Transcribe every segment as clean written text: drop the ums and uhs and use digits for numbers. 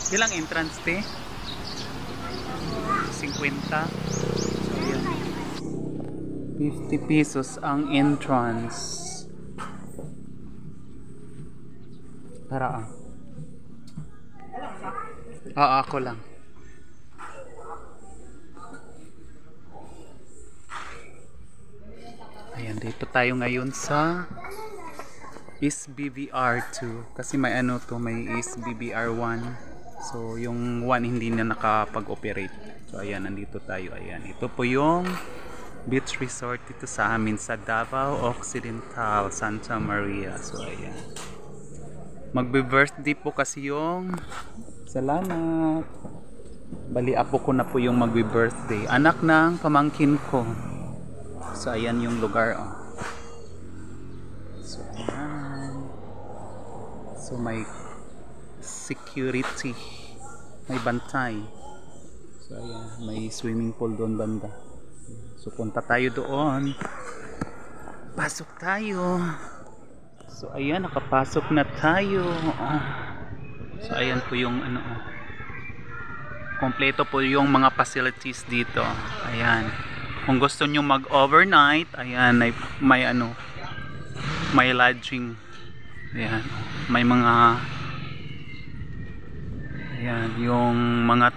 Ilang entrance te? 50. So, ayan. 50 pesos ang entrance. Tara ah. Oo, ako lang. Ayan, dito tayo ngayon sa SBBR2 kasi may ano to, may SBBR1. So yung 1 hindi na nakapag-operate. So ayan, nandito tayo. Ayan, ito po yung beach resort dito sa amin sa Davao Occidental, Santa Maria. So ayan, magbe-birthday po kasi yung salamat. Bali apo ko na po yung magbe-birthday. Anak ng pamangkin ko. So ayan yung lugar oh. So ayan. So may security, may bantay. So ayan, may swimming pool doon banda. So punta tayo doon. Pasok tayo. So ayan, nakapasok na tayo. So ayan po yung ano oh. Kompleto po yung mga facilities dito. Ayan. Kung gusto nyo mag-overnight, ayan, may ano, may lodging. Ayan, may mga, ayan, yung mga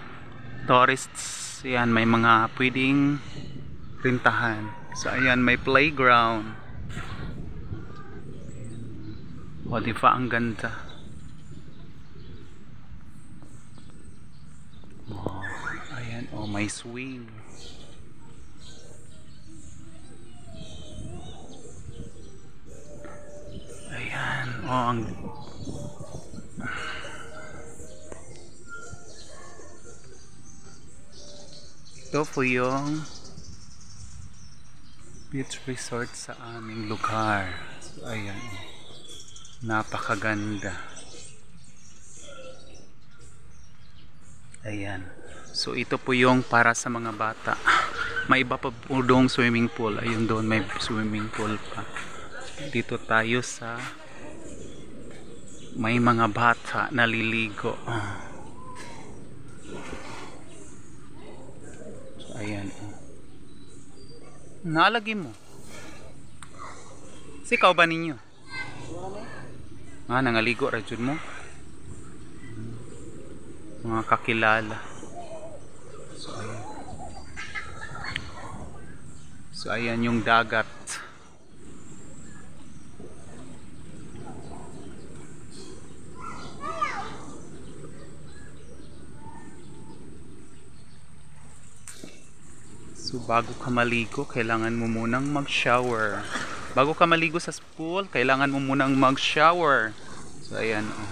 tourists, ayan, may mga pwedeng rintahan. So, ayan, may playground. O, di ba, ang ganda. Oh, ayan, oh, may swing. Oh, ito po yung beach resort sa aming lugar. So, ayan. Napakaganda. Ayan. So, ito po yung para sa mga bata. May iba pa po doong swimming pool. Ayun doon, may swimming pool pa. Dito tayo sa may mga bata naliligo. So, ayan. Nalagi mo. Sikaw ba ninyo? Nangaligo rajud mo? Mga kakilala. So, ayan. So, ayan yung dagat. So bago ka maligo, kailangan mo munang mag-shower. Bago ka maligo sa pool, kailangan mo munang mag-shower. So ayan oh.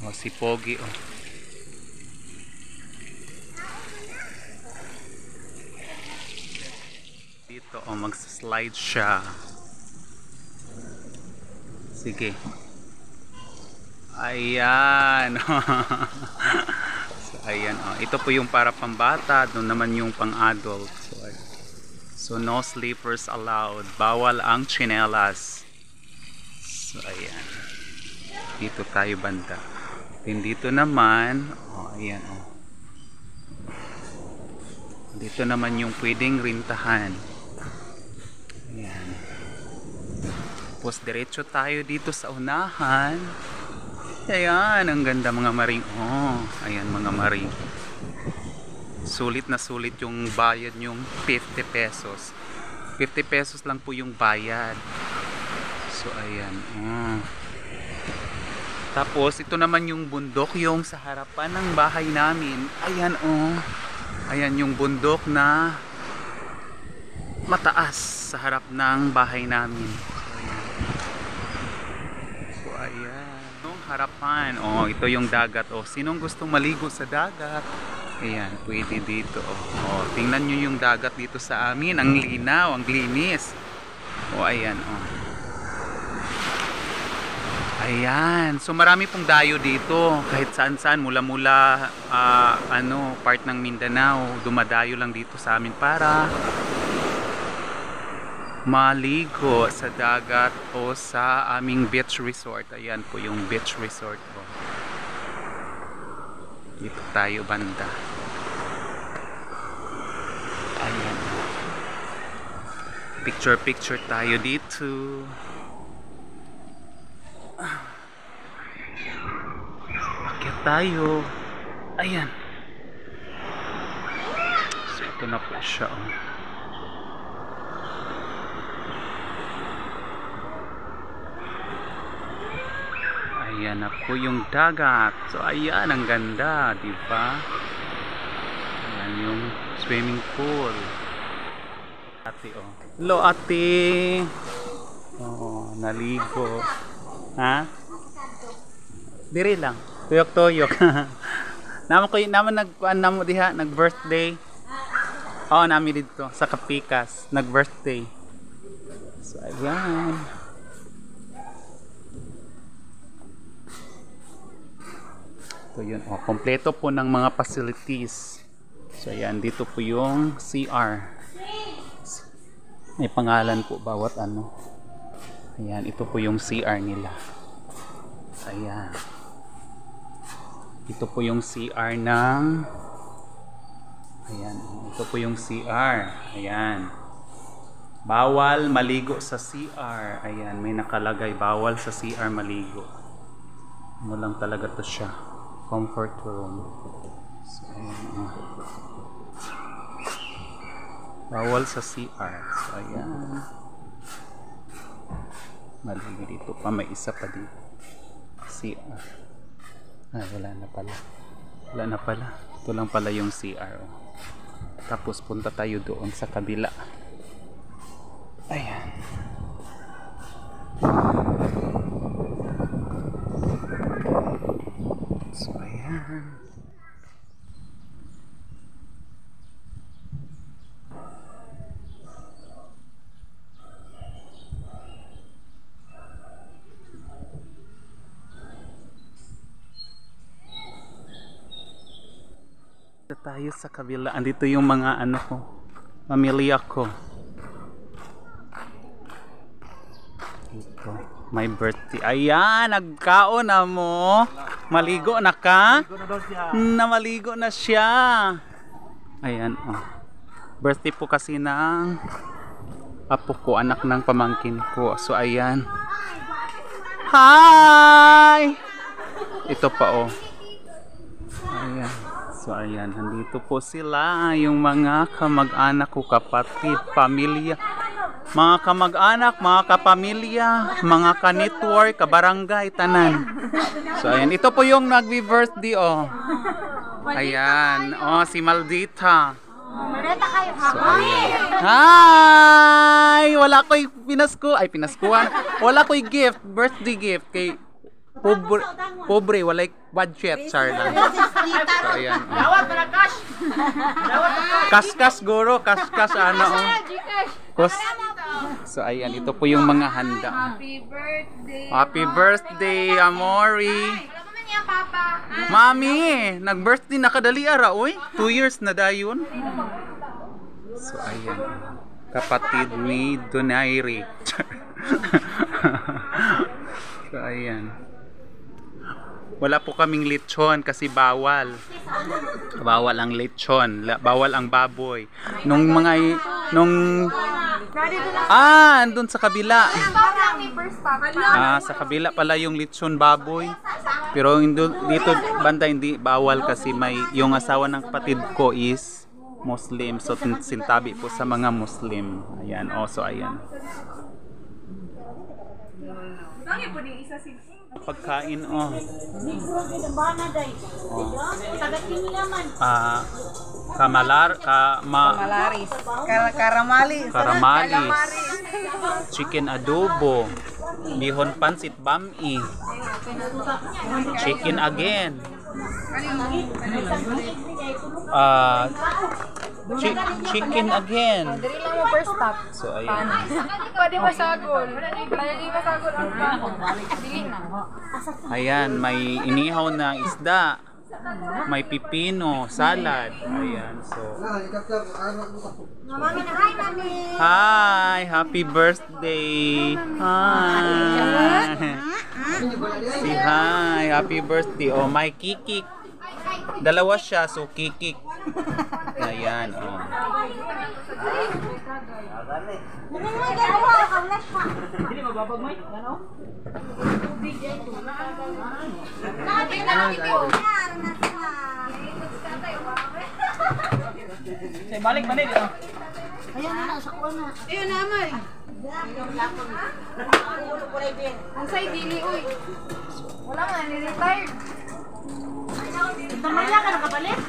Oh, si Pogi oh. Dito oh, mag-slide siya. Sige. Ayan. So, ayan oh. Ito po yung para pambata, doon naman yung pang-adult. So no slippers allowed. Bawal ang tsinelas. So ayan. Dito tayo banda. Then dito naman, oh ayan oh. Dito naman yung pwedeng rintahan. Ayan. Tapos diretso tayo dito sa unahan. Ayan, ang ganda mga maring. Oh, ayan mga maring. Sulit na sulit yung bayad yung 50 pesos. 50 pesos lang po yung bayad. So ayan. Oh. Tapos ito naman yung bundok yung sa harapan ng bahay namin. Ayan oh. Ayan yung bundok na mataas sa harap ng bahay namin. So ayan. Harapan. Oh, ito yung dagat. Oh, sinong gustong maligo sa dagat? Ayan, pwede dito. Oh, tingnan nyo yung dagat dito sa amin. Ang linaw, ang linis. Oh, ayan. Oh. Ayan. So, marami pong dayo dito. Kahit saan-saan. Mula-mula, part ng Mindanao. Dumadayo lang dito sa amin para maligo sa dagat o sa aming beach resort. Ayan po yung beach resort ko. Dito tayo banda. Ayan. Picture tayo dito. Akit tayo. Ayan. So ito na po siya. Ayan na po yung dagat. So ayan, ang ganda, di ba? Ayan yung swimming pool. Ate, oh. Hello, ate. Oh, naligo. Ha? Diri lang. Tuyok-tuyok. naman namo diha, nag-birthday. Oh, nami dito sa Kapikas, nag-birthday. So ayan. So yun, oh, kompleto po ng mga facilities. So ayan, dito po yung CR. May pangalan po bawat ano. Ayan, ito po yung CR nila. Ayan. Ito po yung CR ng ayan, ito po yung CR. Ayan. Bawal maligo sa CR. Ayan, may nakalagay bawal sa CR maligo. Ano lang talaga to siya. Comfort room. So, ayan. Bawal sa CR. So, ayan. Mali dito pa. May isa pa dito. CR. Ay, wala na pala. Wala na pala. Ito lang pala yung CR. Oh. Tapos punta tayo doon sa kabila. Ayan. So, ayan. Tayo sa kabila. Andito yung mga ano ko, pamilya ko. Ito, my birthday. Ayan, nagkaon na mo. Maligo na ka? Maligo na siya. Ayan, oh. Birthday po kasi ng apo ko, anak ng pamangkin ko. So ayan. Hi! Ito pa, oh. Ayan. So ayan, nandito po sila, yung mga kamag-anak ko, kapatid, pamilya, mga kamag-anak, mga kapamilya, mga ka-network, kabarangay, tanan. So ayan, ito po yung nagbi-birthday, oh. Ayan, oh, si Maldita. So ayan. Hi! Wala ko'y pinasko, ay pinaskuhan. Wala ko'y gift, birthday gift kay pobre, walay budget, char lang. So ayan. Kas-kas guro, kas-kas ano. So ayan, ito po yung mga handa. Happy birthday. Happy birthday, Amori. Mami, nag-birthday na kadali ara, oy. 2 years na dayon. So ayan. Kapatid ni Donaire. So ayan. Wala po kaming lechon kasi bawal. Bawal ang lechon, bawal ang baboy. Andun sa kabila. Sa kabila pala yung lechon baboy. Pero dito banda hindi bawal kasi may yung asawa ng kapatid ko is Muslim, so sintabi po sa mga Muslim. Ayan, also ayan. Pagkain, oh. Karamalis, chicken adobo, bihon pansit bami, chicken again, chicken again. Dili lang mo first stop. So ayan. Pwede masagol. Pwede masagol ang baho. Dili na. Ayan, may inihaw na isda. May pipino, salad. Ayan, so. Hi, happy birthday. Hi. Si hi, happy birthday. Oh, may kikik. Dalawa siya, so kikik. Ayan, oh. Balik. Ayun na, May. Ang sa'y dili, uy. Wala nga, niretired. Tamaya ka nakabalik?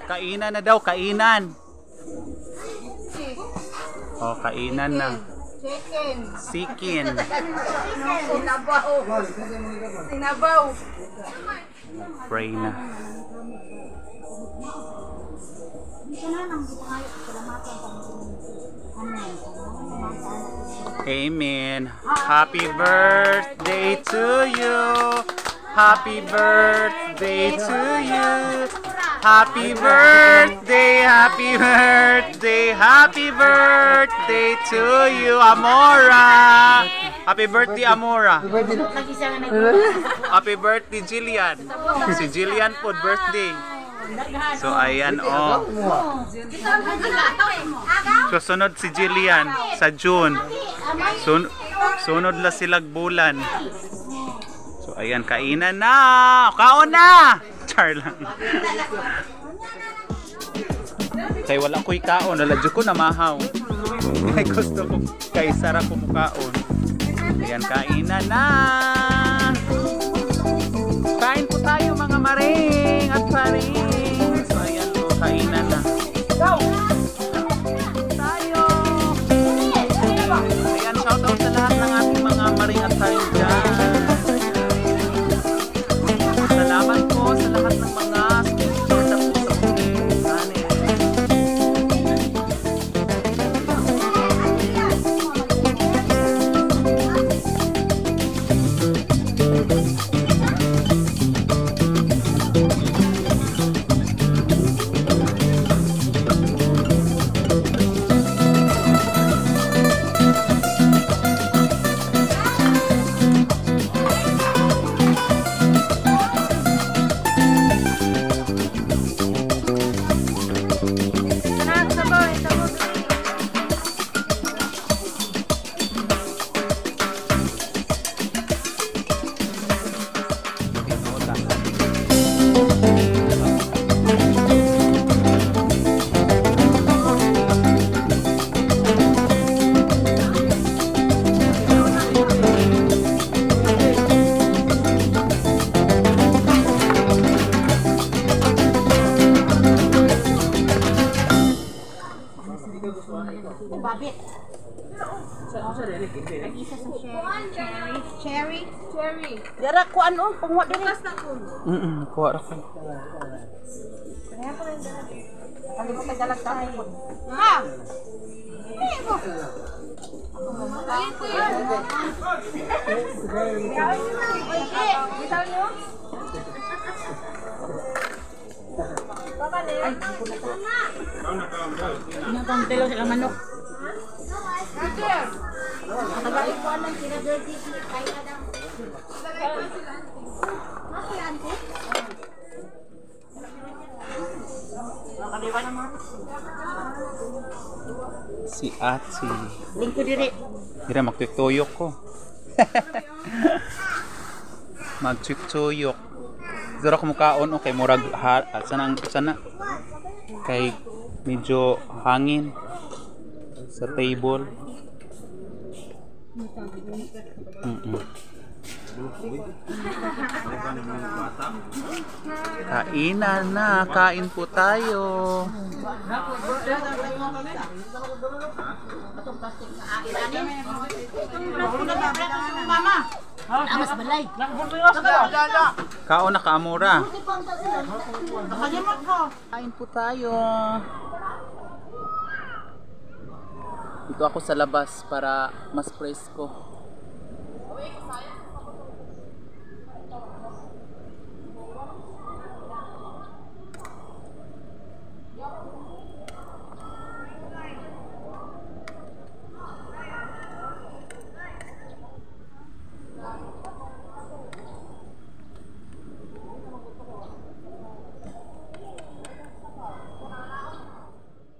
Kainan na daw, kainan. Oh, kainan na. Sikin. Sinabaw. Pray na. Amen. Happy birthday to you. Happy birthday to you. Happy birthday, happy birthday, happy birthday to you, Amora. Happy birthday, Amora. Happy birthday, Jillian. Si Jillian po, birthday. So, ayan, oh. Susunod si Jillian sa June. Sunod la silag bulan. So, ayan, kainan na. Kaon na! Char lang. Kay wala ko'y kaon. Naladyo ko na mahaw. Kay gusto ko, kay sarap ko mukaon. Ayan, kainan na. Kain po tayo mga maring at paring. So, ayan po, kainan na. Go! Tayo! Ayan, shoutout sa lahat ng ating mga maring at paring dyan. Salamat po sa lahat ng mga suporta po sa aking channel. Babit. Isa sa cherry. Dara ko ano, pangwa diri. Kuha ra ko. Kali mo kadalag ta. Ha? Bitaw niyo? Inang telo sila manok. Roger! Nakabalik ko lang sila dirty kaya na daw. Maki ante. Nakaliwan naman. Si Atsi. Lingko diri. Hira, magtutuyok ko. Magtutuyok. Zara ko mukaon, okay, murag, sana, kay medyo hangin sa table. Kainan na, kain po tayo. Mama. Amas balay. Kaon na ka, Amora. Nakalimot ko. Kain po tayo. Dito ako sa labas para mas presko.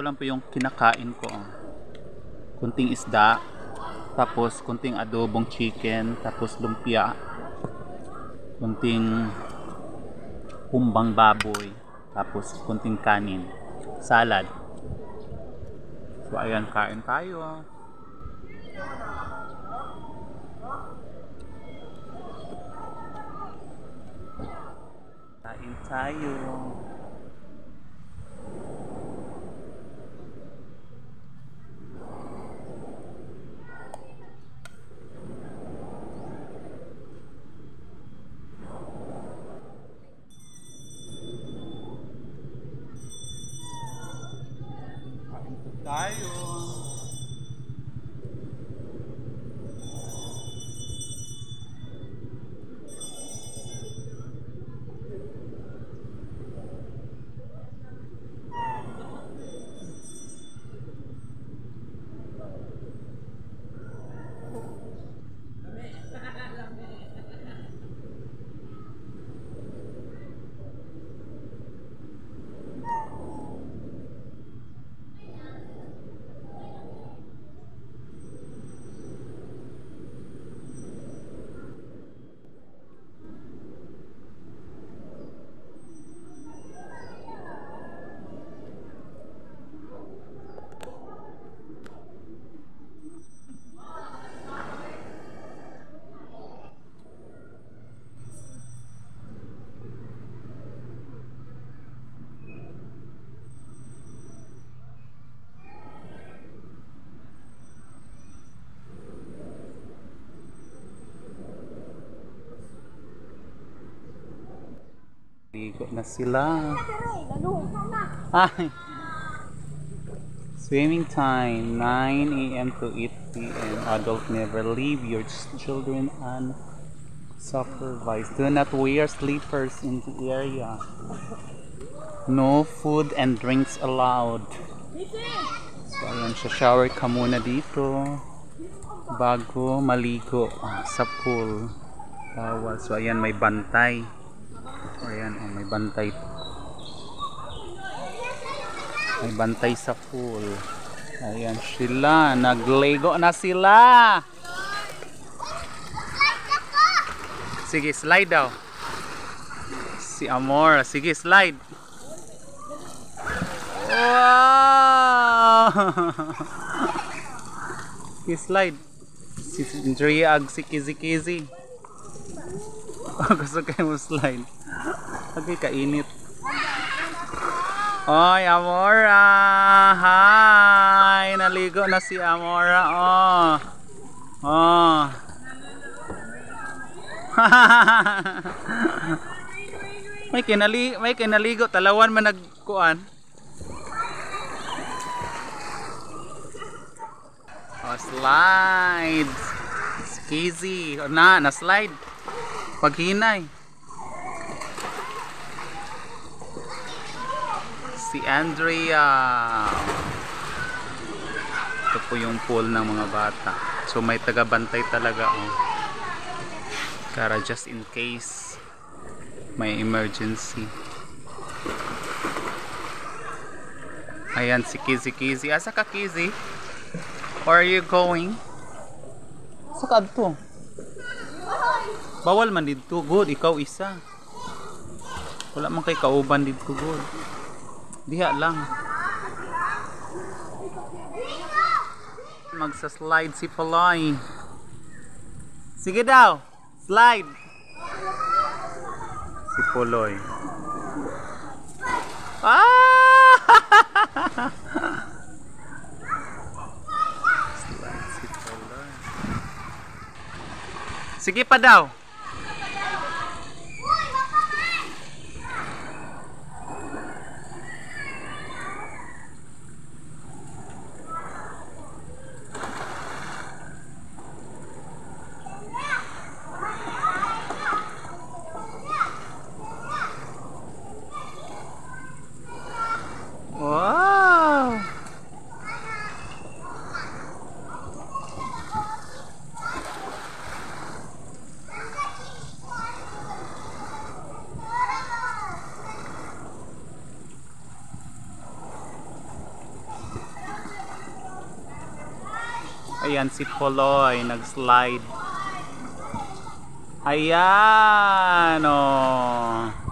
Ito lang po yung kinakain ko. Kunting isda, tapos kunting adobong chicken, tapos lumpia, kunting humbang baboy, tapos kunting kanin, salad. So ayan, kain tayo. Kain tayo. Tayo. Ligo na sila. Ay. Swimming time, 9 a.m. to 8 p.m. Adult never leave your children unsupervised. Do not wear slippers in the area. No food and drinks allowed. So ayan, shower ka muna dito bago maligo sa pool. Bawal. So ayan, may bantay. Ayan, oh, may bantay. May bantay sa pool. Ayan sila, naglego na sila. Sige, slide daw. Si Amor, sige, slide. Wow! Sige, slide. Si Andrea ag si Kizi. Gusto kayo mo slide. Okay, kainit. Oy, Amora! Hi! Naligo na si Amora. Oh. Oh. may kinaligo. Talawan man nagkuan. Oh, slide. Easy. Na slide. Paghinay. Si Andrea. Ito po yung pool ng mga bata. So may taga-bantay talaga, oh. Para just in case may emergency. Ayan si Kizi. Asa ka, Kizi? Where are you going? Saka to. Bawal man dito, good. Ikaw isa. Wala man kay kauban dito, good. Diha lang. Magsa-slide si Paloy. Sige daw. Slide. Si Paloy. Ah! Slide si Paloy. Sige pa daw. Wow! Ayan si Poloy nag-slide. Ayan oh.